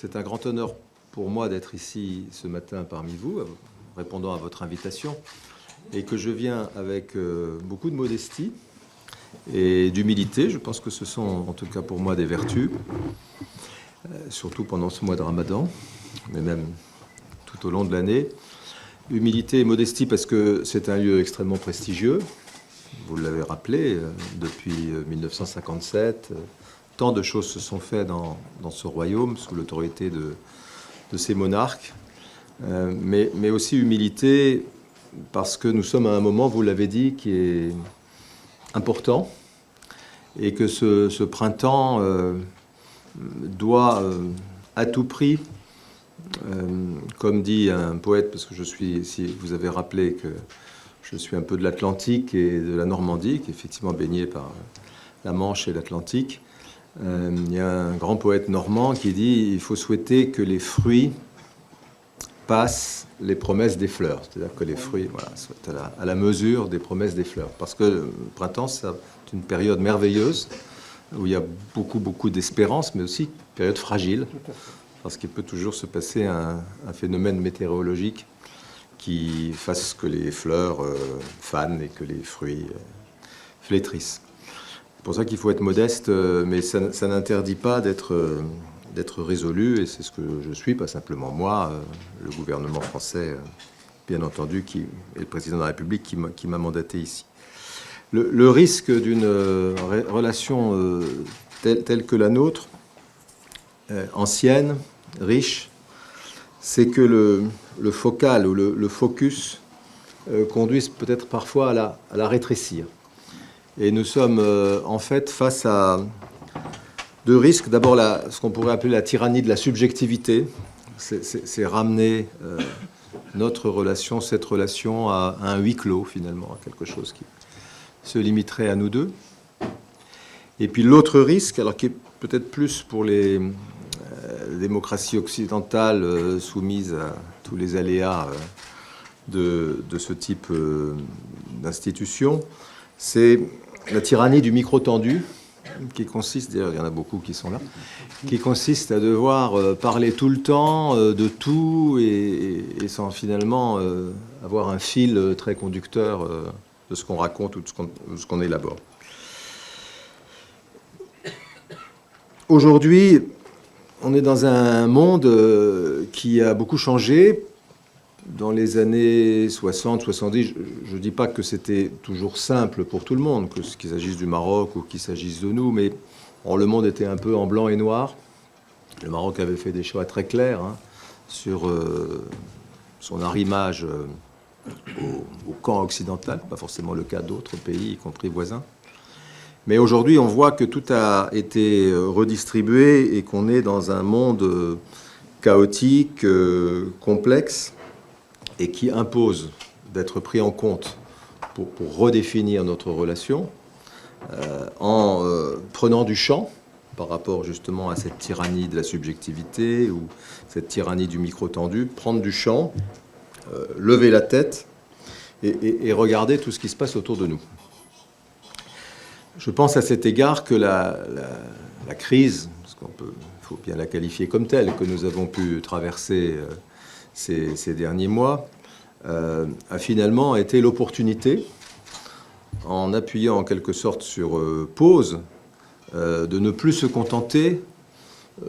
C'est un grand honneur pour moi d'être ici ce matin parmi vous, répondant à votre invitation, et que je viens avec beaucoup de modestie et d'humilité. Je pense que ce sont en tout cas pour moi des vertus, surtout pendant ce mois de Ramadan, mais même tout au long de l'année. Humilité et modestie parce que c'est un lieu extrêmement prestigieux, vous l'avez rappelé, depuis 1957. Tant de choses se sont faites dans ce royaume sous l'autorité de ces monarques, mais aussi humilité parce que nous sommes à un moment, vous l'avez dit, qui est important et que ce printemps doit à tout prix, comme dit un poète, parce que si vous avez rappelé que je suis un peu de l'Atlantique et de la Normandie, qui est effectivement baignée par la Manche et l'Atlantique. Il y a un grand poète normand qui dit « Il faut souhaiter que les fruits passent les promesses des fleurs ». C'est-à-dire que les fruits soient à la mesure des promesses des fleurs. Parce que le printemps, c'est une période merveilleuse où il y a beaucoup d'espérance, mais aussi une période fragile. Parce qu'il peut toujours se passer un phénomène météorologique qui fasse que les fleurs fanent et que les fruits flétrissent. C'est pour ça qu'il faut être modeste, mais ça n'interdit pas d'être résolu, et c'est ce que je suis, pas simplement moi, le gouvernement français, bien entendu, et le président de la République qui m'a mandaté ici. Le risque d'une relation telle que la nôtre, ancienne, riche, c'est que le focal ou le focus conduise peut-être parfois à la rétrécir. Et nous sommes en fait face à deux risques. D'abord, ce qu'on pourrait appeler la tyrannie de la subjectivité. C'est ramener notre relation, cette relation à un huis clos, finalement, à quelque chose qui se limiterait à nous deux. Et puis l'autre risque, alors qui est peut-être plus pour les démocraties occidentales soumises à tous les aléas de ce type d'institution, c'est la tyrannie du micro tendu, qui consiste, d'ailleurs il y en a beaucoup qui sont là, qui consiste à devoir parler tout le temps de tout et sans finalement avoir un fil très conducteur de ce qu'on raconte ou de ce qu'on élabore. Aujourd'hui, on est dans un monde qui a beaucoup changé. Dans les années 60, 70, je ne dis pas que c'était toujours simple pour tout le monde, qu'il s'agisse du Maroc ou qu'il s'agisse de nous, mais le monde était un peu en blanc et noir. Le Maroc avait fait des choix très clairs sur son arrimage au camp occidental, pas forcément le cas d'autres pays, y compris voisins. Mais aujourd'hui, on voit que tout a été redistribué et qu'on est dans un monde chaotique, complexe, et qui impose d'être pris en compte pour redéfinir notre relation en prenant du champ par rapport justement à cette tyrannie de la subjectivité ou cette tyrannie du micro tendu, prendre du champ, lever la tête et regarder tout ce qui se passe autour de nous. Je pense à cet égard que la crise, parce faut bien la qualifier comme telle, que nous avons pu traverser ces derniers mois, a finalement été l'opportunité, en appuyant en quelque sorte sur pause, de ne plus se contenter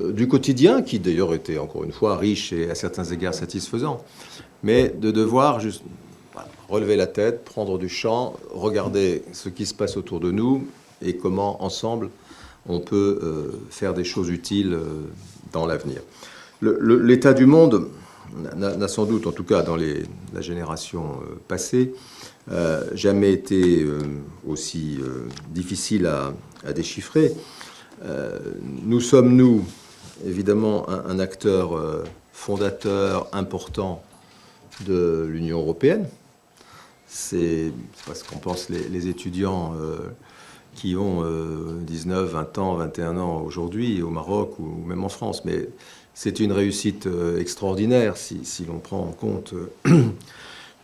du quotidien, qui d'ailleurs était encore une fois riche et à certains égards satisfaisant, mais de devoir juste relever la tête, prendre du champ, regarder ce qui se passe autour de nous et comment ensemble on peut faire des choses utiles dans l'avenir. L'état du monde n'a sans doute, en tout cas dans la génération passée, jamais été aussi difficile à déchiffrer. Nous sommes, nous, évidemment, un acteur fondateur important de l'Union européenne. C'est parce qu'on pense les étudiants qui ont 19, 20 ans, 21 ans aujourd'hui au Maroc ou même en France, mais c'est une réussite extraordinaire si l'on prend en compte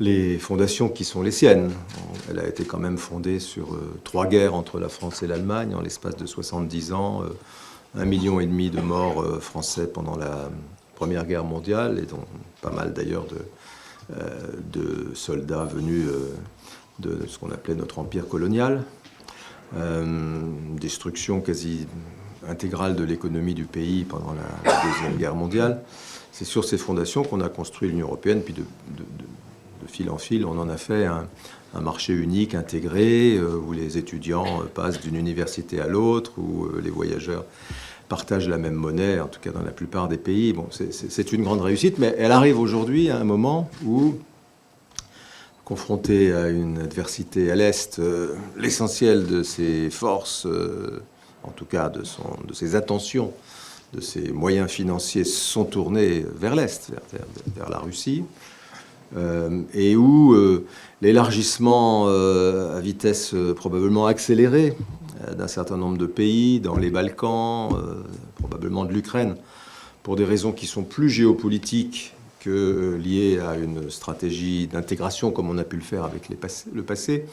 les fondations qui sont les siennes. Elle a été quand même fondée sur 3 guerres entre la France et l'Allemagne en l'espace de 70 ans, 1,5 million de morts français pendant la Première Guerre mondiale, et dont pas mal d'ailleurs de soldats venus de ce qu'on appelait notre empire colonial. Destruction quasi intégrale de l'économie du pays pendant la Deuxième Guerre mondiale. C'est sur ces fondations qu'on a construit l'Union européenne, puis de fil en fil, on en a fait un marché unique, intégré, où les étudiants passent d'une université à l'autre, où les voyageurs partagent la même monnaie, en tout cas dans la plupart des pays. Bon, c'est une grande réussite, mais elle arrive aujourd'hui à un moment où, confronté à une adversité à l'Est, l'essentiel de ses forces, en tout cas de ses attentions, de ses moyens financiers sont tournés vers l'Est, vers la Russie, et où l'élargissement à vitesse probablement accélérée d'un certain nombre de pays, dans les Balkans, probablement de l'Ukraine, pour des raisons qui sont plus géopolitiques que liées à une stratégie d'intégration, comme on a pu le faire avec le passé,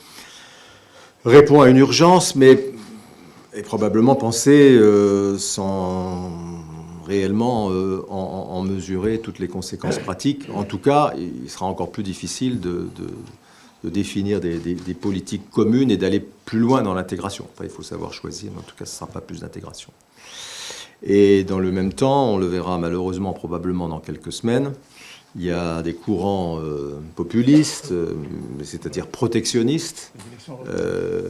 répond à une urgence, mais est probablement pensée sans réellement en mesurer toutes les conséquences pratiques. En tout cas, il sera encore plus difficile de définir des politiques communes et d'aller plus loin dans l'intégration. Enfin, il faut savoir choisir, mais en tout cas, ce ne sera pas plus d'intégration. Et dans le même temps, on le verra malheureusement probablement dans quelques semaines, il y a des courants populistes, c'est-à-dire protectionnistes.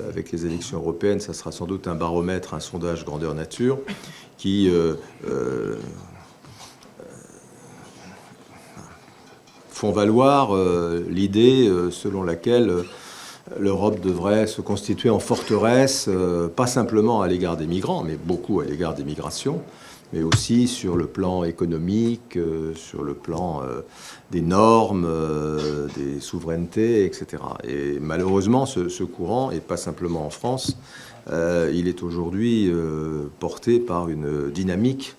Avec les élections européennes, ça sera sans doute un baromètre, un sondage grandeur nature, qui font valoir l'idée selon laquelle l'Europe devrait se constituer en forteresse, pas simplement à l'égard des migrants, mais beaucoup à l'égard des migrations, mais aussi sur le plan économique, sur le plan des normes, des souverainetés, etc. Et malheureusement, ce courant, et pas simplement en France, il est aujourd'hui porté par une dynamique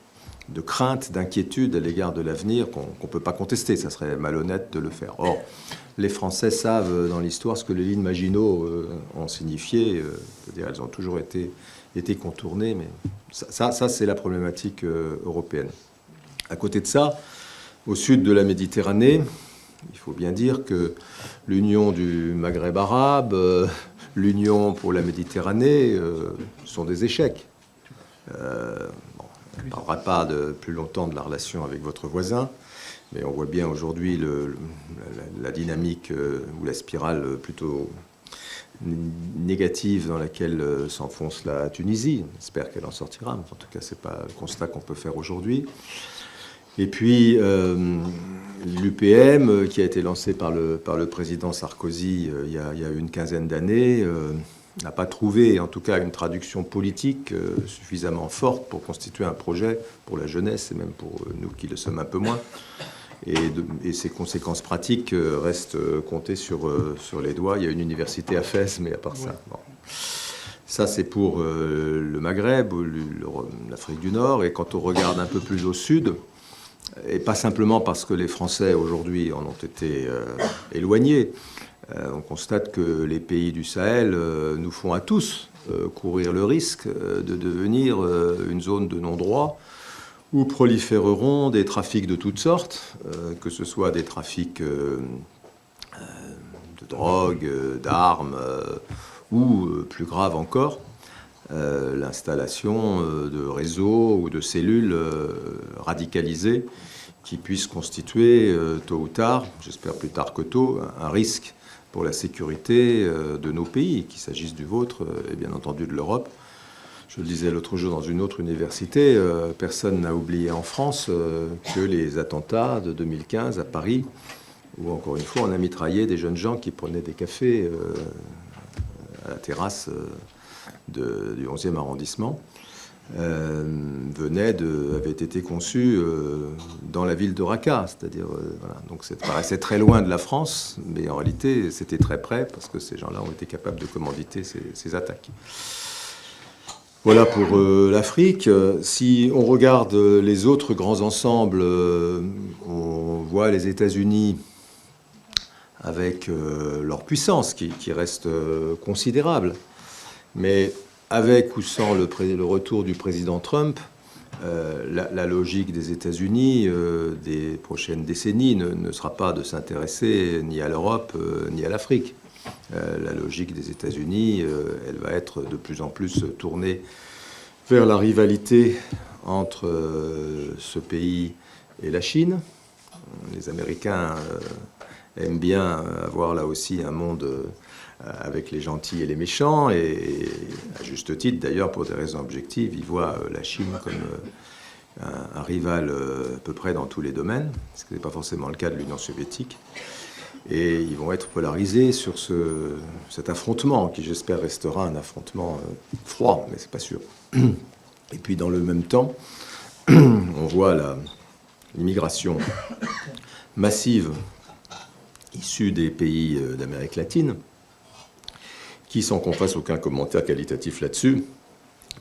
de crainte, d'inquiétude à l'égard de l'avenir qu'on ne peut pas contester. Ça serait malhonnête de le faire. Or, les Français savent dans l'histoire ce que les lignes Maginot ont signifié. C'est-à-dire elles ont toujours été contournées, mais ça c'est la problématique européenne. À côté de ça, au sud de la Méditerranée, il faut bien dire que l'Union du Maghreb arabe, l'Union pour la Méditerranée sont des échecs. On ne parlera pas plus longtemps de la relation avec votre voisin, mais on voit bien aujourd'hui la dynamique ou la spirale plutôt négative dans laquelle s'enfonce la Tunisie. J'espère qu'elle en sortira, mais en tout cas, ce n'est pas le constat qu'on peut faire aujourd'hui. Et puis, l'UPM, qui a été lancée par le président Sarkozy il y a une quinzaine d'années, n'a pas trouvé, en tout cas, une traduction politique suffisamment forte pour constituer un projet pour la jeunesse, et même pour nous qui le sommes un peu moins. Et ses conséquences pratiques restent comptées sur les doigts. Il y a une université à Fès, mais à part ça... Bon. Ça, c'est pour le Maghreb, l'Afrique du Nord. Et quand on regarde un peu plus au sud, et pas simplement parce que les Français, aujourd'hui, en ont été éloignés, on constate que les pays du Sahel nous font à tous courir le risque de devenir une zone de non-droit où proliféreront des trafics de toutes sortes, que ce soit des trafics de drogue, d'armes, ou, plus grave encore, l'installation de réseaux ou de cellules radicalisées qui puissent constituer, tôt ou tard, j'espère plus tard que tôt, un risque pour la sécurité de nos pays, qu'il s'agisse du vôtre et bien entendu de l'Europe. Je le disais l'autre jour dans une autre université, personne n'a oublié en France que les attentats de 2015 à Paris, où encore une fois on a mitraillé des jeunes gens qui prenaient des cafés à la terrasse du 11e arrondissement, avait été conçu dans la ville de Raqqa, c'est-à-dire voilà. Donc ça paraissait très loin de la France, mais en réalité c'était très près parce que ces gens-là ont été capables de commanditer ces attaques. Voilà pour l'Afrique. Si on regarde les autres grands ensembles, on voit les États-Unis avec leur puissance qui reste considérable. Mais avec ou sans le retour du président Trump, la logique des États-Unis des prochaines décennies ne sera pas de s'intéresser ni à l'Europe ni à l'Afrique. La logique des États-Unis, elle va être de plus en plus tournée vers la rivalité entre ce pays et la Chine. Les Américains aiment bien avoir là aussi un monde avec les gentils et les méchants, et à juste titre d'ailleurs, pour des raisons objectives, ils voient la Chine comme un rival à peu près dans tous les domaines, ce qui n'est pas forcément le cas de l'Union soviétique. Et ils vont être polarisés sur cet affrontement, qui j'espère restera un affrontement froid, mais c'est pas sûr. Et puis dans le même temps, on voit l'immigration massive issue des pays d'Amérique latine, qui, sans qu'on fasse aucun commentaire qualitatif là-dessus,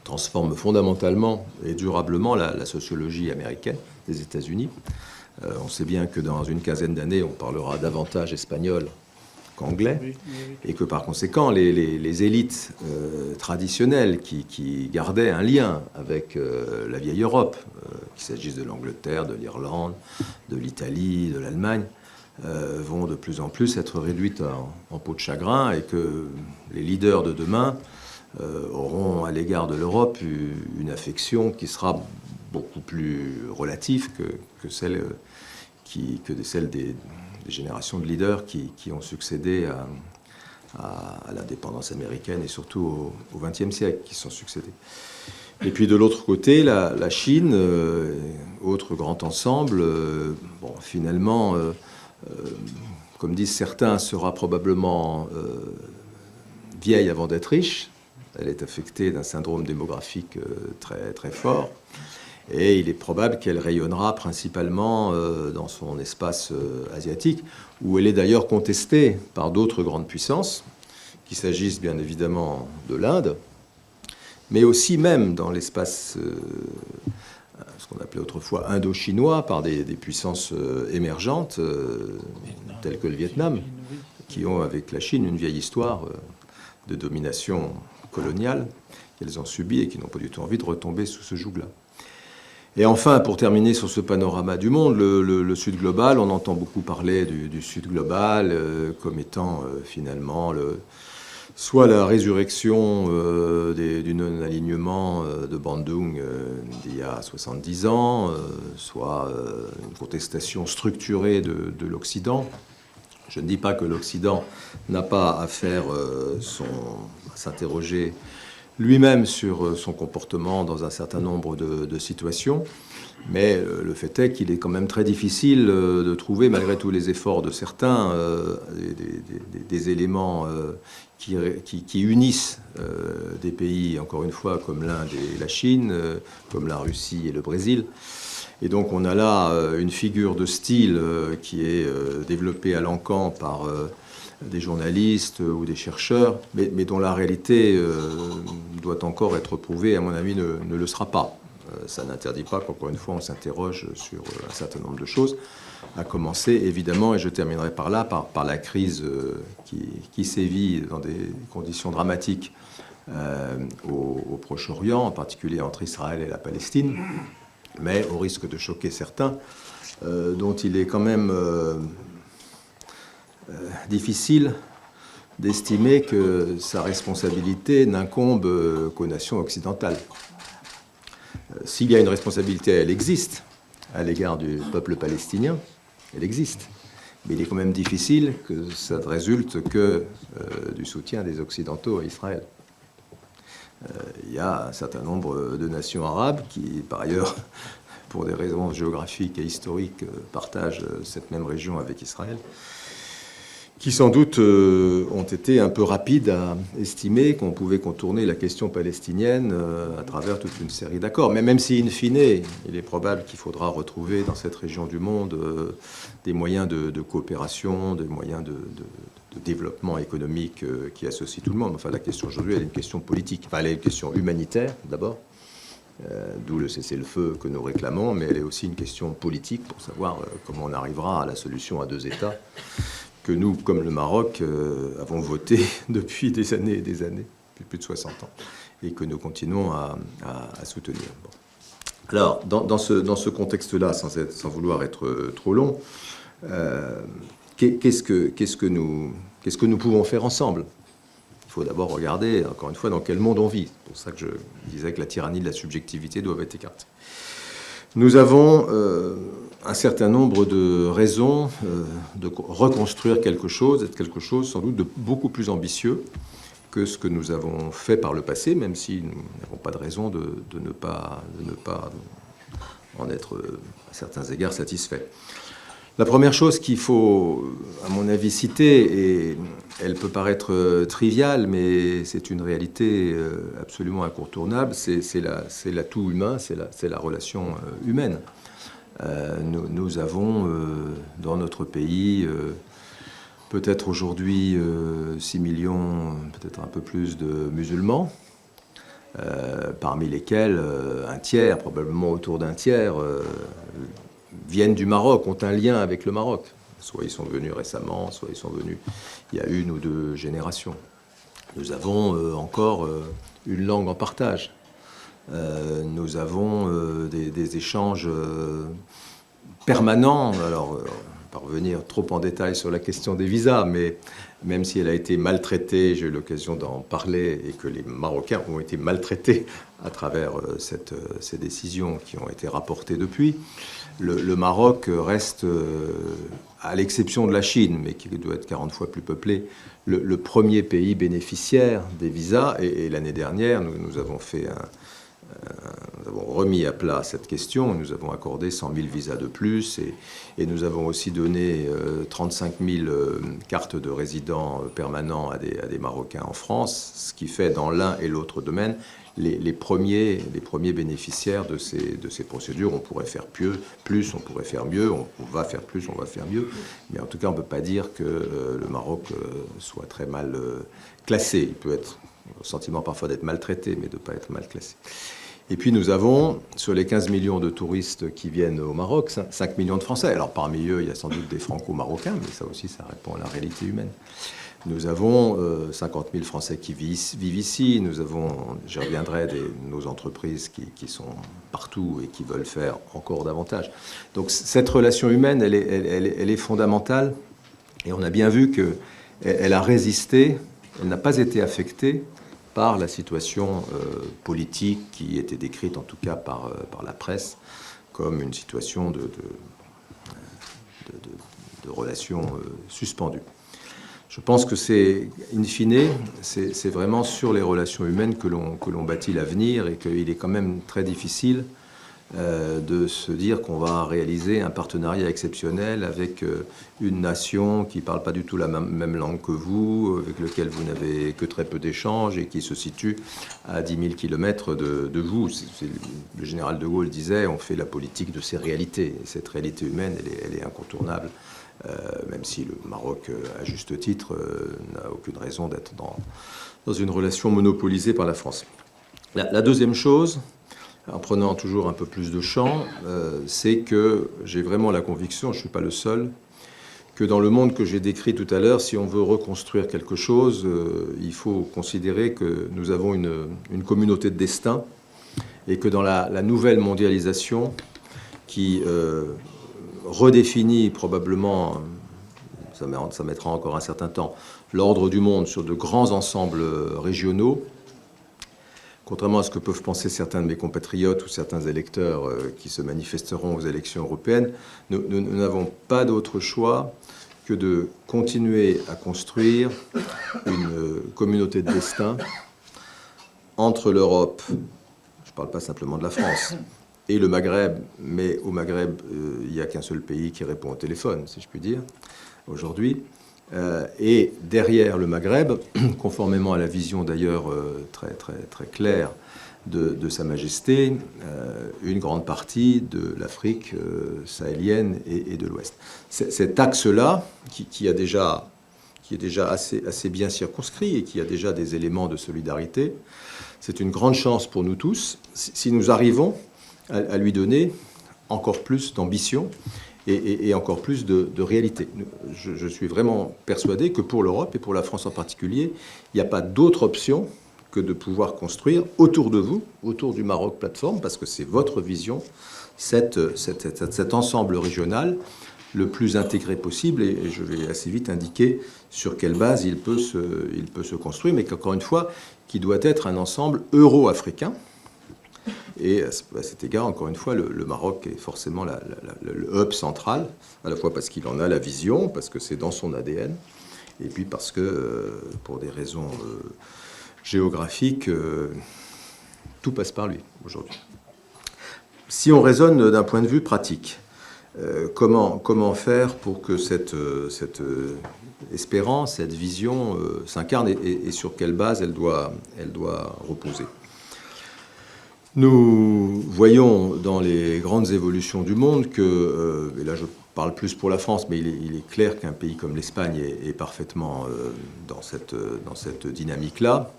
transforme fondamentalement et durablement la sociologie américaine des États-Unis. On sait bien que dans une quinzaine d'années, on parlera davantage espagnol qu'anglais, et que par conséquent, les élites traditionnelles qui gardaient un lien avec la vieille Europe, qu'il s'agisse de l'Angleterre, de l'Irlande, de l'Italie, de l'Allemagne, vont de plus en plus être réduites en peau de chagrin, et que les leaders de demain auront à l'égard de l'Europe une affection qui sera beaucoup plus relative que celle des générations de leaders qui ont succédé à l'indépendance américaine, et surtout au XXe siècle, qui sont succédés. Et puis de l'autre côté, la Chine, autre grand ensemble, finalement, comme disent certains, sera probablement vieille avant d'être riche. Elle est affectée d'un syndrome démographique très, très fort. Et il est probable qu'elle rayonnera principalement dans son espace asiatique, où elle est d'ailleurs contestée par d'autres grandes puissances, qu'il s'agisse bien évidemment de l'Inde, mais aussi même dans l'espace, ce qu'on appelait autrefois indo-chinois, par des puissances émergentes, telles que le Vietnam, qui ont avec la Chine une vieille histoire de domination coloniale qu'elles ont subie et qui n'ont pas du tout envie de retomber sous ce joug-là. Et enfin, pour terminer sur ce panorama du monde, le Sud global, on entend beaucoup parler du Sud global comme étant finalement soit la résurrection du non-alignement de Bandung d'il y a 70 ans, soit une contestation structurée de l'Occident. Je ne dis pas que l'Occident n'a pas à faire à s'interroger lui-même sur son comportement dans un certain nombre de situations, mais le fait est qu'il est quand même très difficile de trouver, malgré tous les efforts de certains, des éléments qui unissent des pays, encore une fois, comme l'Inde et la Chine, comme la Russie et le Brésil. Et donc on a là une figure de style qui est développée à l'encan par des journalistes ou des chercheurs, mais dont la réalité doit encore être prouvée, à mon avis ne le sera pas. Ça n'interdit pas qu'encore une fois on s'interroge sur un certain nombre de choses, à commencer évidemment, et je terminerai par là, par la crise qui sévit dans des conditions dramatiques au Proche-Orient, en particulier entre Israël et la Palestine, mais au risque de choquer certains, dont il est quand même difficile d'estimer que sa responsabilité n'incombe qu'aux nations occidentales. S'il y a une responsabilité, elle existe à l'égard du peuple palestinien, elle existe. Mais il est quand même difficile que ça ne résulte que du soutien des Occidentaux à Israël. Il y a un certain nombre de nations arabes qui, par ailleurs, pour des raisons géographiques et historiques, partagent cette même région avec Israël, qui sans doute ont été un peu rapides à estimer qu'on pouvait contourner la question palestinienne à travers toute une série d'accords. Mais même si, in fine, il est probable qu'il faudra retrouver dans cette région du monde des moyens de coopération, des moyens de développement économique qui associent tout le monde. Enfin, la question aujourd'hui, elle est une question politique. Enfin, elle est une question humanitaire, d'abord, d'où le cessez-le-feu que nous réclamons, mais elle est aussi une question politique pour savoir comment on arrivera à la solution à deux États que nous, comme le Maroc, avons voté depuis des années et des années, depuis plus de 60 ans, et que nous continuons à soutenir. Bon. Alors, dans ce contexte-là, sans vouloir être trop long, qu'est-ce que nous pouvons faire ensemble? Il faut d'abord regarder, encore une fois, dans quel monde on vit. C'est pour ça que je disais que la tyrannie de la subjectivité doit être écartée. Nous avons un certain nombre de raisons de reconstruire quelque chose sans doute de beaucoup plus ambitieux que ce que nous avons fait par le passé, même si nous n'avons pas de raison de ne pas en être, à certains égards, satisfaits. La première chose qu'il faut, à mon avis, citer, et elle peut paraître triviale, mais c'est une réalité absolument incontournable, c'est l'atout humain, c'est la relation humaine. Nous avons dans notre pays peut-être aujourd'hui 6 millions, peut-être un peu plus de musulmans, parmi lesquels un tiers, probablement autour d'un tiers, viennent du Maroc, ont un lien avec le Maroc. Soit ils sont venus récemment, soit ils sont venus il y a 1 ou 2 générations. Nous avons encore une langue en partage. Nous avons des échanges permanents. Alors, pas revenir trop en détail sur la question des visas, mais même si elle a été maltraitée, j'ai eu l'occasion d'en parler, et que les Marocains ont été maltraités à travers ces décisions qui ont été rapportées depuis, le Maroc reste, à l'exception de la Chine, mais qui doit être 40 fois plus peuplé, le premier pays bénéficiaire des visas. Et l'année dernière, nous avons remis à plat cette question. Nous avons accordé 100 000 visas de plus, et nous avons aussi donné 35 000 cartes de résidents permanents à des Marocains en France, ce qui fait dans l'un et l'autre domaine les premiers bénéficiaires de ces procédures. On pourrait faire plus, on pourrait faire mieux, on va faire plus, on va faire mieux, mais en tout cas on ne peut pas dire que le Maroc soit très mal classé. Il peut être le sentiment parfois d'être maltraité, mais de ne pas être mal classé. Et puis nous avons, sur les 15 millions de touristes qui viennent au Maroc, 5 millions de Français. Alors parmi eux, il y a sans doute des Franco-Marocains, mais ça aussi, ça répond à la réalité humaine. Nous avons 50 000 Français qui vivent ici. Nous avons, j'y reviendrai, nos entreprises qui sont partout et qui veulent faire encore davantage. Donc cette relation humaine, elle est fondamentale. Et on a bien vu qu'elle a résisté, elle n'a pas été affectée par la situation politique qui était décrite en tout cas par la presse comme une situation de relations suspendues. Je pense que c'est, in fine, c'est vraiment sur les relations humaines que l'on bâtit l'avenir, et qu'il est quand même très difficile de se dire qu'on va réaliser un partenariat exceptionnel avec une nation qui ne parle pas du tout la même langue que vous, avec laquelle vous n'avez que très peu d'échanges et qui se situe à 10 000 kilomètres de vous. Le général de Gaulle disait, on fait la politique de ces réalités. Et cette réalité humaine, elle est incontournable, même si le Maroc, à juste titre, n'a aucune raison d'être dans une relation monopolisée par la France. La deuxième chose, en prenant toujours un peu plus de champ, c'est que j'ai vraiment la conviction, je ne suis pas le seul, que dans le monde que j'ai décrit tout à l'heure, si on veut reconstruire quelque chose, il faut considérer que nous avons une communauté de destin, et que dans la nouvelle mondialisation qui redéfinit probablement, ça mettra encore un certain temps, l'ordre du monde sur de grands ensembles régionaux, contrairement à ce que peuvent penser certains de mes compatriotes ou certains électeurs qui se manifesteront aux élections européennes, nous n'avons pas d'autre choix que de continuer à construire une communauté de destin entre l'Europe, je ne parle pas simplement de la France, et le Maghreb, mais au Maghreb, il n'y a qu'un seul pays qui répond au téléphone, si je puis dire, aujourd'hui. Et derrière le Maghreb, conformément à la vision d'ailleurs très, très, très claire de Sa Majesté, une grande partie de l'Afrique sahélienne et de l'Ouest. Cet axe-là, qui est déjà assez bien circonscrit et qui a déjà des éléments de solidarité, c'est une grande chance pour nous tous si nous arrivons à lui donner encore plus d'ambition et encore plus de réalité. Je suis vraiment persuadé que pour l'Europe et pour la France en particulier, il n'y a pas d'autre option que de pouvoir construire autour de vous, autour du Maroc Plateforme, parce que c'est votre vision, cet ensemble régional le plus intégré possible, et je vais assez vite indiquer sur quelle base il peut se construire, mais qu'encore une fois, qui doit être un ensemble euro-africain. Et à cet égard, encore une fois, le Maroc est forcément le hub central, à la fois parce qu'il en a la vision, parce que c'est dans son ADN, et puis parce que, pour des raisons géographiques, tout passe par lui aujourd'hui. Si on raisonne d'un point de vue pratique, comment faire pour que cette espérance, cette vision s'incarne et sur quelle base elle doit reposer? Nous voyons dans les grandes évolutions du monde que, et là je parle plus pour la France, mais il est clair qu'un pays comme l'Espagne est parfaitement dans cette dynamique-là.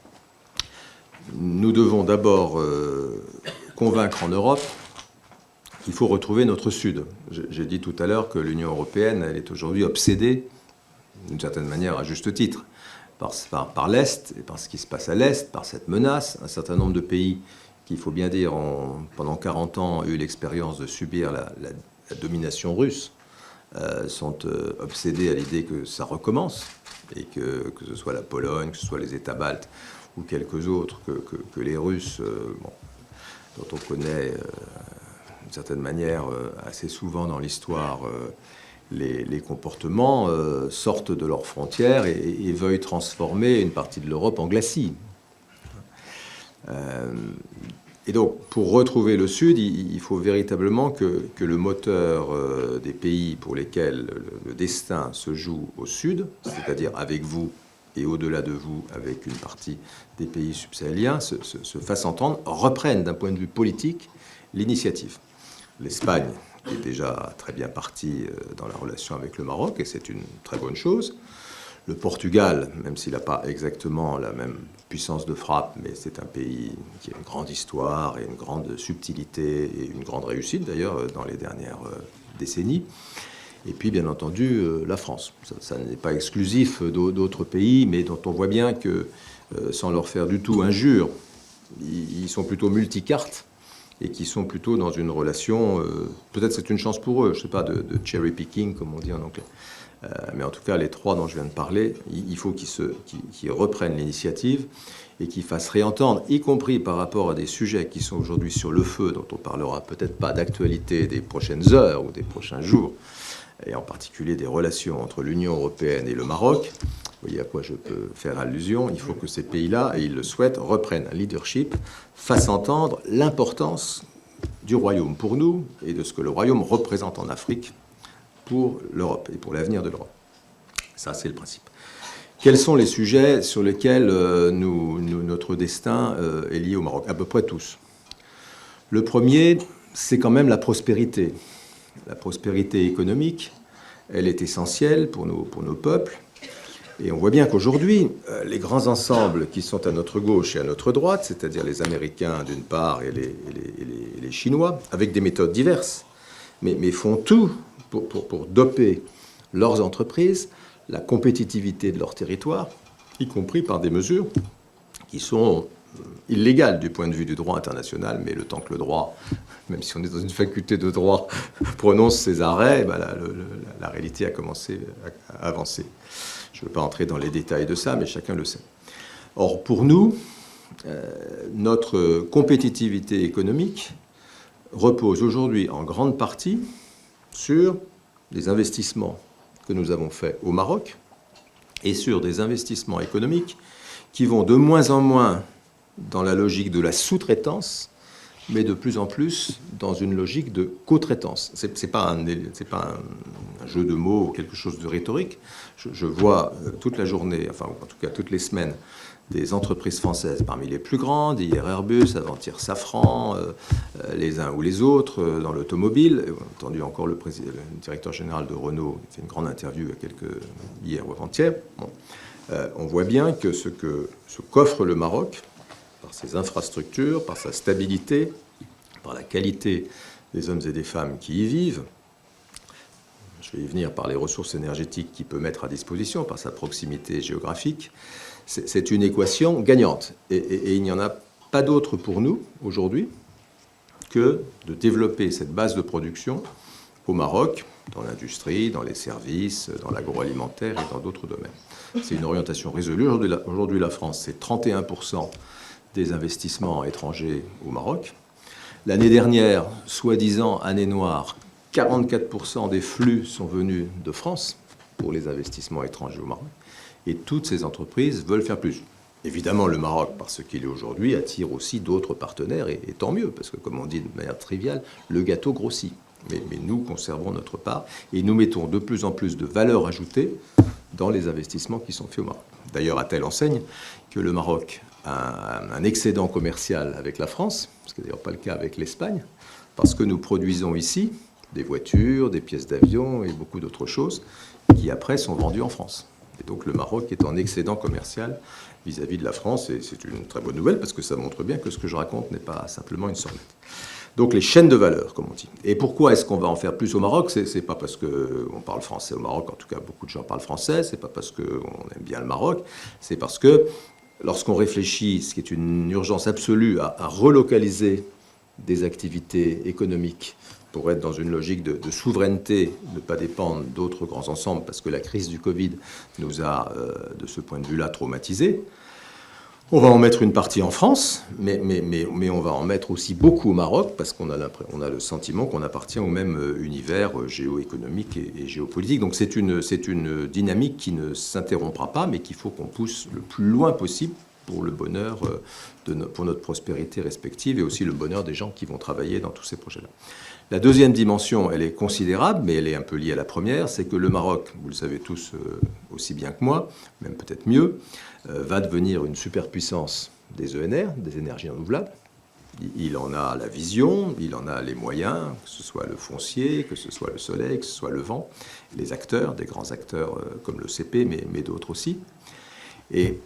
Nous devons d'abord convaincre en Europe qu'il faut retrouver notre Sud. J'ai dit tout à l'heure que l'Union européenne, elle est aujourd'hui obsédée, d'une certaine manière à juste titre, par l'Est, et par ce qui se passe à l'Est, par cette menace. Un certain nombre de pays qu'il faut bien dire, pendant 40 ans, ont eu l'expérience de subir la domination russe, sont obsédés à l'idée que ça recommence, et que ce soit la Pologne, que ce soit les États baltes, ou quelques autres, que les Russes, dont on connaît d'une certaine manière assez souvent dans l'histoire les comportements, sortent de leurs frontières et veuillent transformer une partie de l'Europe en glacis. Et donc, pour retrouver le Sud, il faut véritablement que le moteur des pays pour lesquels le destin se joue au Sud, c'est-à-dire avec vous et au-delà de vous, avec une partie des pays subsahéliens, se fasse entendre, reprenne d'un point de vue politique l'initiative. L'Espagne est déjà très bien partie dans la relation avec le Maroc, et c'est une très bonne chose. Le Portugal, même s'il n'a pas exactement la même puissance de frappe, mais c'est un pays qui a une grande histoire et une grande subtilité et une grande réussite d'ailleurs dans les dernières décennies. Et puis bien entendu la France. Ça n'est pas exclusif d'autres pays, mais dont on voit bien que, sans leur faire du tout injure, ils sont plutôt multicartes et qui sont plutôt dans une relation, peut-être c'est une chance pour eux, je ne sais pas, de cherry picking comme on dit en anglais. Mais en tout cas, les trois dont je viens de parler, il faut qu'ils reprennent l'initiative et qu'ils fassent réentendre, y compris par rapport à des sujets qui sont aujourd'hui sur le feu, dont on parlera peut-être pas d'actualité des prochaines heures ou des prochains jours, et en particulier des relations entre l'Union européenne et le Maroc. Vous voyez à quoi je peux faire allusion. Il faut que ces pays-là, et ils le souhaitent, reprennent un leadership, fassent entendre l'importance du royaume pour nous et de ce que le royaume représente en Afrique pour l'Europe et pour l'avenir de l'Europe. Ça, c'est le principe. Quels sont les sujets sur lesquels notre destin est lié au Maroc? À peu près tous. Le premier, c'est quand même la prospérité. La prospérité économique, elle est essentielle pour nos peuples. Et on voit bien qu'aujourd'hui, les grands ensembles qui sont à notre gauche et à notre droite, c'est-à-dire les Américains d'une part et les Chinois, avec des méthodes diverses, mais font tout pour doper leurs entreprises, la compétitivité de leur territoire, y compris par des mesures qui sont illégales du point de vue du droit international, mais le temps que le droit, même si on est dans une faculté de droit, prononce ses arrêts, la réalité a commencé à avancer. Je ne veux pas entrer dans les détails de ça, mais chacun le sait. Or, pour nous, notre compétitivité économique repose aujourd'hui en grande partie sur des investissements que nous avons faits au Maroc et sur des investissements économiques qui vont de moins en moins dans la logique de la sous-traitance, mais de plus en plus dans une logique de co-traitance. C'est pas un jeu de mots ou quelque chose de rhétorique. Je vois toute la journée, enfin en tout cas toutes les semaines, des entreprises françaises parmi les plus grandes, hier Airbus, avant-hier Safran, les uns ou les autres dans l'automobile. On a entendu encore le directeur général de Renault, qui fait une grande interview hier ou avant-hier. Bon. On voit bien que ce qu'offre le Maroc, par ses infrastructures, par sa stabilité, par la qualité des hommes et des femmes qui y vivent, je vais y venir par les ressources énergétiques qu'il peut mettre à disposition, par sa proximité géographique, C'est une équation gagnante. Et il n'y en a pas d'autre pour nous, aujourd'hui, que de développer cette base de production au Maroc, dans l'industrie, dans les services, dans l'agroalimentaire et dans d'autres domaines. C'est une orientation résolue. Aujourd'hui, la France, c'est 31% des investissements étrangers au Maroc. L'année dernière, soi-disant année noire, 44% des flux sont venus de France pour les investissements étrangers au Maroc. Et toutes ces entreprises veulent faire plus. Évidemment, le Maroc, parce qu'il est aujourd'hui, attire aussi d'autres partenaires, et tant mieux, parce que, comme on dit de manière triviale, le gâteau grossit. Mais nous conservons notre part et nous mettons de plus en plus de valeur ajoutée dans les investissements qui sont faits au Maroc. D'ailleurs, à telle enseigne que le Maroc a un excédent commercial avec la France, ce qui n'est d'ailleurs pas le cas avec l'Espagne, parce que nous produisons ici des voitures, des pièces d'avion et beaucoup d'autres choses qui après sont vendues en France. Et donc le Maroc est en excédent commercial vis-à-vis de la France, et c'est une très bonne nouvelle parce que ça montre bien que ce que je raconte n'est pas simplement une sornette. Donc les chaînes de valeur, comme on dit. Et pourquoi est-ce qu'on va en faire plus au Maroc? C'est pas parce qu'on parle français au Maroc, en tout cas beaucoup de gens parlent français, c'est pas parce qu'on aime bien le Maroc, c'est parce que lorsqu'on réfléchit, ce qui est une urgence absolue, à relocaliser des activités économiques pour être dans une logique de souveraineté, ne pas dépendre d'autres grands ensembles, parce que la crise du Covid nous a, de ce point de vue-là, traumatisés. On va en mettre une partie en France, mais on va en mettre aussi beaucoup au Maroc, parce qu'on a le sentiment qu'on appartient au même univers géoéconomique et géopolitique. Donc c'est une dynamique qui ne s'interrompra pas, mais qu'il faut qu'on pousse le plus loin possible pour le bonheur, pour notre prospérité respective, et aussi le bonheur des gens qui vont travailler dans tous ces projets-là. La deuxième dimension, elle est considérable, mais elle est un peu liée à la première, c'est que le Maroc, vous le savez tous aussi bien que moi, même peut-être mieux, va devenir une superpuissance des ENR, des énergies renouvelables. Il en a la vision, il en a les moyens, que ce soit le foncier, que ce soit le soleil, que ce soit le vent, les acteurs, des grands acteurs comme le CP, mais d'autres aussi. Et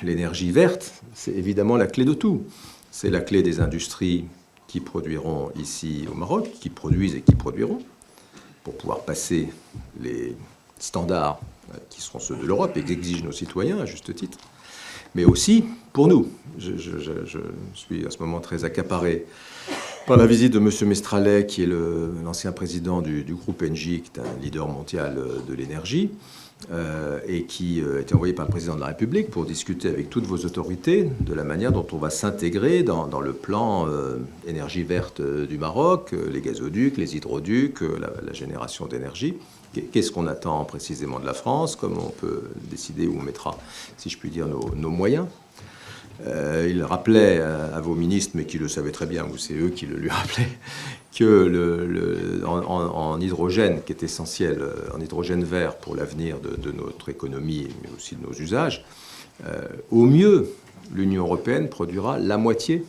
l'énergie verte, c'est évidemment la clé de tout. C'est la clé des industries qui produiront ici au Maroc, qui produisent et qui produiront, pour pouvoir passer les standards qui seront ceux de l'Europe et qu'exigent nos citoyens, à juste titre, mais aussi pour nous. Je suis à ce moment très accaparé par la visite de M. Mestralet, qui est l'ancien président du groupe Engie, qui est un leader mondial de l'énergie, et qui a été envoyé par le président de la République pour discuter avec toutes vos autorités de la manière dont on va s'intégrer dans le plan énergie verte du Maroc, les gazoducs, les hydroducs, la génération d'énergie. Qu'est-ce qu'on attend précisément de la France? Comment on peut décider où on mettra, si je puis dire, nos moyens? Il rappelait à vos ministres, mais qui le savaient très bien, ou c'est eux qui le lui rappelaient, que en hydrogène, qui est essentiel, en hydrogène vert pour l'avenir de notre économie, mais aussi de nos usages, au mieux, l'Union européenne produira la moitié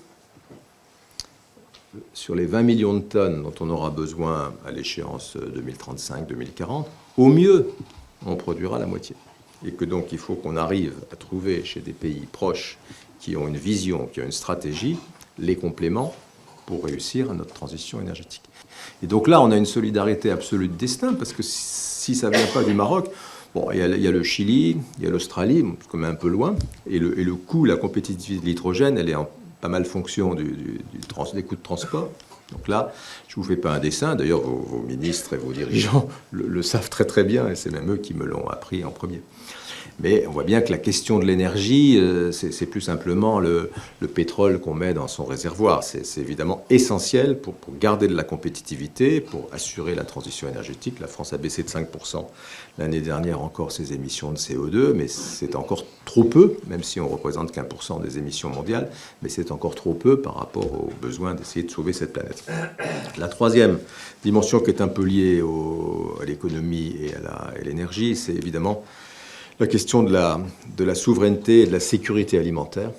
sur les 20 millions de tonnes dont on aura besoin à l'échéance 2035-2040. Au mieux, on produira la moitié. Et que donc, il faut qu'on arrive à trouver chez des pays proches qui ont une vision, qui ont une stratégie, les compléments pour réussir à notre transition énergétique. Et donc là, on a une solidarité absolue de destin, parce que si ça ne vient pas du Maroc, bon, il y a le Chili, il y a l'Australie, c'est quand même un peu loin, et le coût, la compétitivité de l'hydrogène, elle est en pas mal fonction des coûts de transport. Donc là, je ne vous fais pas un dessin, d'ailleurs vos ministres et vos dirigeants le savent très très bien, et c'est même eux qui me l'ont appris en premier. Mais on voit bien que la question de l'énergie, c'est plus simplement le pétrole qu'on met dans son réservoir. C'est évidemment essentiel pour garder de la compétitivité, pour assurer la transition énergétique. La France a baissé de 5% l'année dernière encore ses émissions de CO2, mais c'est encore trop peu, même si on représente qu'1% des émissions mondiales, mais c'est encore trop peu par rapport aux besoins d'essayer de sauver cette planète. La troisième dimension qui est un peu liée à l'économie et à l'énergie, c'est évidemment la question de la souveraineté et de la sécurité alimentaire.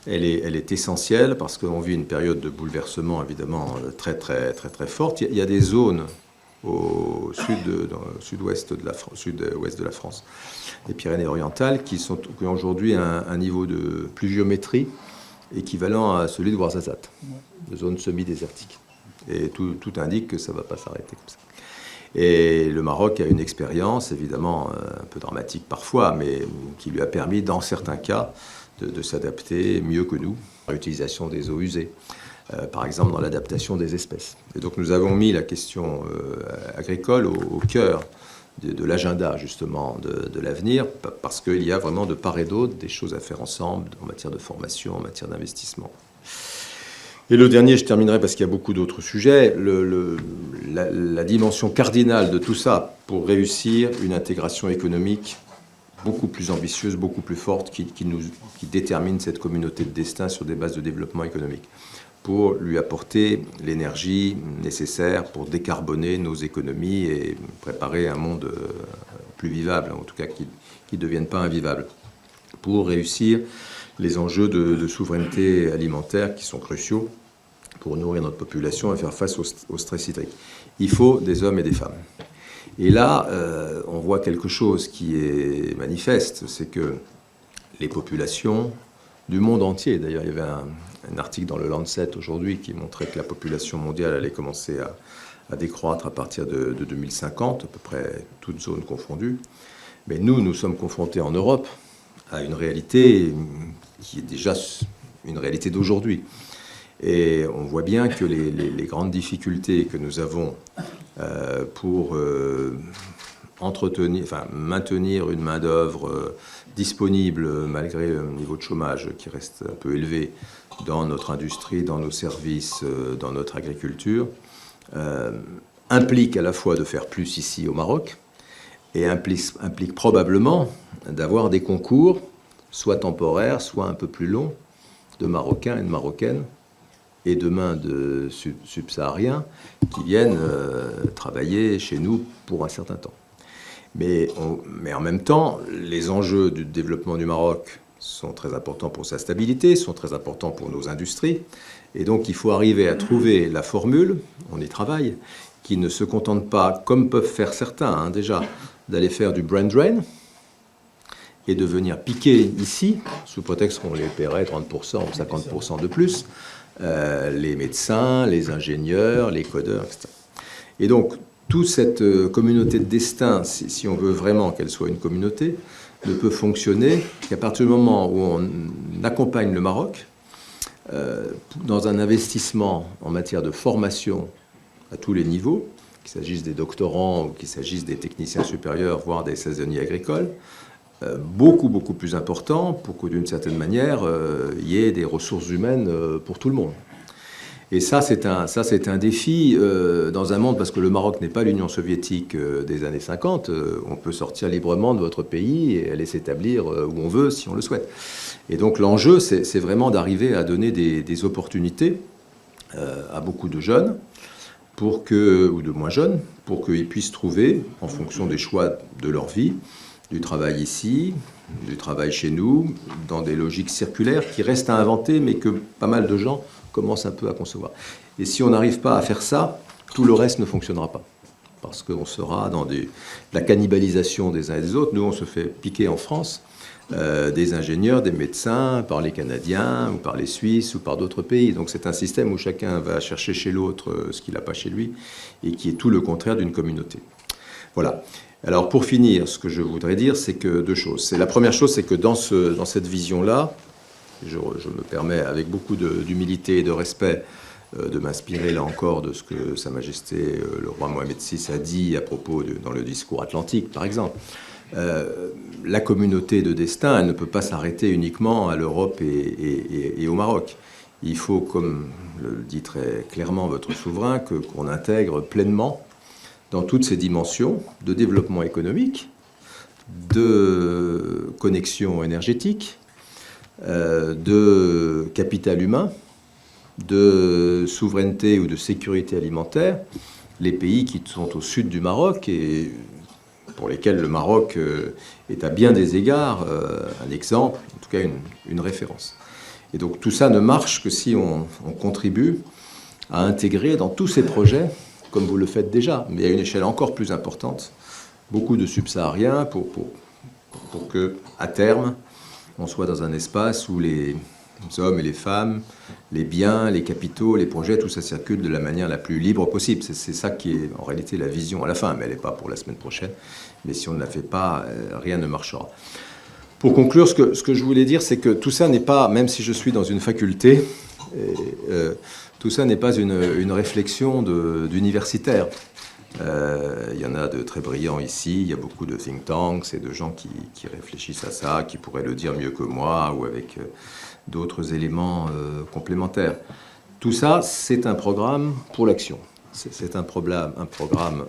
Elle est essentielle parce qu'on vit une période de bouleversement évidemment très très très très forte. Il y a des zones au sud-ouest de la France, les Pyrénées-Orientales, qui ont aujourd'hui un niveau de pluviométrie équivalent à celui de Ouarzazate, de zone semi-désertique. Et tout indique que ça ne va pas s'arrêter comme ça. Et le Maroc a une expérience, évidemment, un peu dramatique parfois, mais qui lui a permis, dans certains cas, de s'adapter mieux que nous à l'utilisation des eaux usées, par exemple dans l'adaptation des espèces. Et donc nous avons mis la question agricole au cœur de l'agenda, justement, de l'avenir, parce qu'il y a vraiment de part et d'autre des choses à faire ensemble en matière de formation, en matière d'investissement. Et le dernier, je terminerai parce qu'il y a beaucoup d'autres sujets, la dimension cardinale de tout ça pour réussir une intégration économique beaucoup plus ambitieuse, beaucoup plus forte, qui détermine cette communauté de destin sur des bases de développement économique, pour lui apporter l'énergie nécessaire pour décarboner nos économies et préparer un monde plus vivable, en tout cas qui ne devienne pas invivable, pour réussir les enjeux de souveraineté alimentaire qui sont cruciaux pour nourrir notre population et faire face au stress hydrique. Il faut des hommes et des femmes. Et là, on voit quelque chose qui est manifeste, c'est que les populations du monde entier, d'ailleurs il y avait un article dans le Lancet aujourd'hui qui montrait que la population mondiale allait commencer à décroître à partir de 2050, à peu près toutes zones confondues. Mais nous sommes confrontés en Europe à une réalité qui est déjà une réalité d'aujourd'hui. Et on voit bien que les grandes difficultés que nous avons pour maintenir une main-d'œuvre disponible malgré le niveau de chômage qui reste un peu élevé dans notre industrie, dans nos services, dans notre agriculture, implique à la fois de faire plus ici au Maroc et implique probablement d'avoir des concours, soit temporaires, soit un peu plus longs, de Marocains et de Marocaines, et demain de subsahariens qui viennent travailler chez nous pour un certain temps. Mais en même temps, les enjeux du développement du Maroc sont très importants pour sa stabilité, sont très importants pour nos industries. Et donc il faut arriver à trouver la formule, on y travaille, qui ne se contente pas, comme peuvent faire certains déjà, d'aller faire du brain drain et de venir piquer ici, sous prétexte qu'on les paierait 30% ou 50% de plus, les médecins, les ingénieurs, les codeurs, etc. Et donc, toute cette communauté de destin, si on veut vraiment qu'elle soit une communauté, ne peut fonctionner qu'à partir du moment où on accompagne le Maroc dans un investissement en matière de formation à tous les niveaux, qu'il s'agisse des doctorants ou qu'il s'agisse des techniciens supérieurs, voire des saisonniers agricoles, beaucoup plus important pour que d'une certaine manière il y ait des ressources humaines pour tout le monde. Et ça c'est un défi dans un monde, parce que le Maroc n'est pas l'Union soviétique des années 50, on peut sortir librement de votre pays et aller s'établir où on veut si on le souhaite. Et donc l'enjeu c'est vraiment d'arriver à donner des opportunités à beaucoup de jeunes, ou de moins jeunes, pour qu'ils puissent trouver, en fonction des choix de leur vie, du travail ici, du travail chez nous, dans des logiques circulaires qui restent à inventer, mais que pas mal de gens commencent un peu à concevoir. Et si on n'arrive pas à faire ça, tout le reste ne fonctionnera pas. Parce qu'on sera dans la cannibalisation des uns et des autres. Nous, on se fait piquer en France des ingénieurs, des médecins, par les Canadiens, ou par les Suisses, ou par d'autres pays. Donc c'est un système où chacun va chercher chez l'autre ce qu'il n'a pas chez lui, et qui est tout le contraire d'une communauté. Voilà. Alors pour finir, ce que je voudrais dire, c'est que deux choses. La première chose, c'est que dans cette vision-là, je me permets avec beaucoup d'humilité et de respect de m'inspirer là encore de ce que Sa Majesté le roi Mohamed VI a dit à propos dans le discours atlantique, par exemple. La communauté de destin, elle ne peut pas s'arrêter uniquement à l'Europe et au Maroc. Il faut, comme le dit très clairement votre souverain, qu'on intègre pleinement dans toutes ces dimensions de développement économique, de connexion énergétique, de capital humain, de souveraineté ou de sécurité alimentaire, les pays qui sont au sud du Maroc et pour lesquels le Maroc est à bien des égards un exemple, en tout cas une référence. Et donc tout ça ne marche que si on contribue à intégrer dans tous ces projets, comme vous le faites déjà, mais à une échelle encore plus importante, beaucoup de subsahariens pour que, à terme, on soit dans un espace où les hommes et les femmes, les biens, les capitaux, les projets, tout ça circule de la manière la plus libre possible. C'est ça qui est en réalité la vision à la fin, mais elle n'est pas pour la semaine prochaine. Mais si on ne la fait pas, rien ne marchera. Pour conclure, ce que je voulais dire, c'est que tout ça n'est pas, même si je suis dans une faculté, tout ça n'est pas une réflexion d'universitaire. Il y en a de très brillants ici, il y a beaucoup de think tanks et de gens qui réfléchissent à ça, qui pourraient le dire mieux que moi ou avec d'autres éléments complémentaires. Tout ça, c'est un programme pour l'action. C'est un programme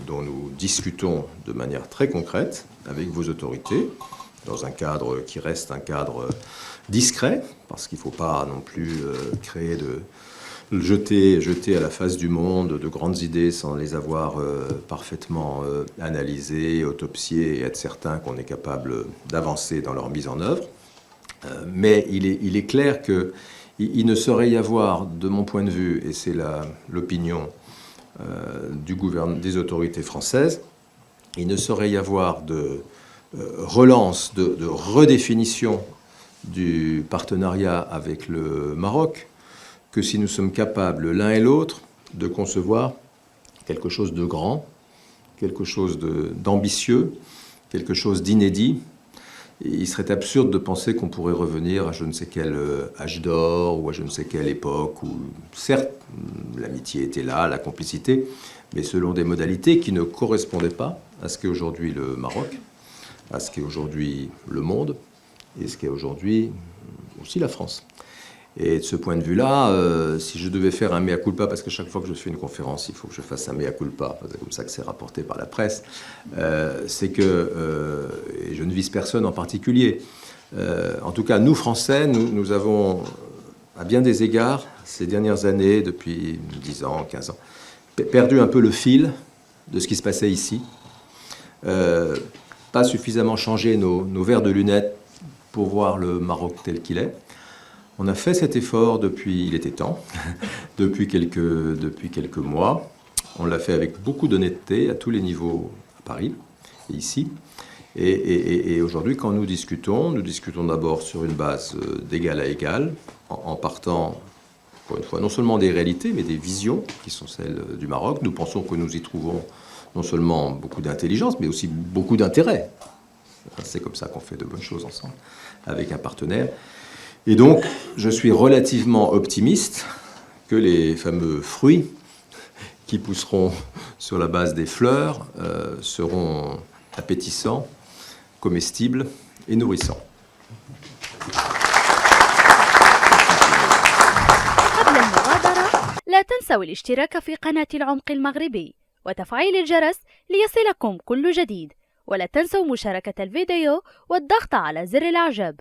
dont nous discutons de manière très concrète avec vos autorités, dans un cadre qui reste un cadre discret, parce qu'il ne faut pas non plus jeter à la face du monde de grandes idées sans les avoir parfaitement analysées, autopsiées et être certain qu'on est capable d'avancer dans leur mise en œuvre. Mais il est clair qu'il ne saurait y avoir, de mon point de vue, et c'est l'opinion des autorités françaises, il ne saurait y avoir de relance, de redéfinition du partenariat avec le Maroc que si nous sommes capables, l'un et l'autre, de concevoir quelque chose de grand, quelque chose d'ambitieux, quelque chose d'inédit. Il serait absurde de penser qu'on pourrait revenir à je ne sais quel âge d'or ou à je ne sais quelle époque où, certes, l'amitié était là, la complicité, mais selon des modalités qui ne correspondaient pas à ce qu'est aujourd'hui le Maroc, à ce qu'est aujourd'hui le monde et ce qu'est aujourd'hui aussi la France. Et de ce point de vue-là, si je devais faire un mea culpa, parce que chaque fois que je fais une conférence, il faut que je fasse un mea culpa, c'est comme ça que c'est rapporté par la presse, c'est que, et je ne vise personne en particulier, en tout cas, nous, Français, nous avons, à bien des égards, ces dernières années, depuis 10 ans, 15 ans, perdu un peu le fil de ce qui se passait ici, pas suffisamment changé nos verres de lunettes pour voir le Maroc tel qu'il est. On a fait cet effort depuis, il était temps, depuis quelques mois. On l'a fait avec beaucoup d'honnêteté à tous les niveaux à Paris et ici. Et aujourd'hui, quand nous discutons d'abord sur une base d'égal à égal, en partant, encore une fois, non seulement des réalités, mais des visions qui sont celles du Maroc. Nous pensons que nous y trouvons non seulement beaucoup d'intelligence, mais aussi beaucoup d'intérêt. C'est comme ça qu'on fait de bonnes choses ensemble, avec un partenaire. Et donc, je suis relativement optimiste que les fameux fruits qui pousseront sur la base des fleurs seront appétissants, comestibles et nourrissants. قبل المغادرة لا تنسوا الاشتراك في قناة العمق المغربي وتفعيل الجرس ليصلكم كل جديد، ولا تنسوا مشاركة الفيديو والضغط على زر الإعجاب.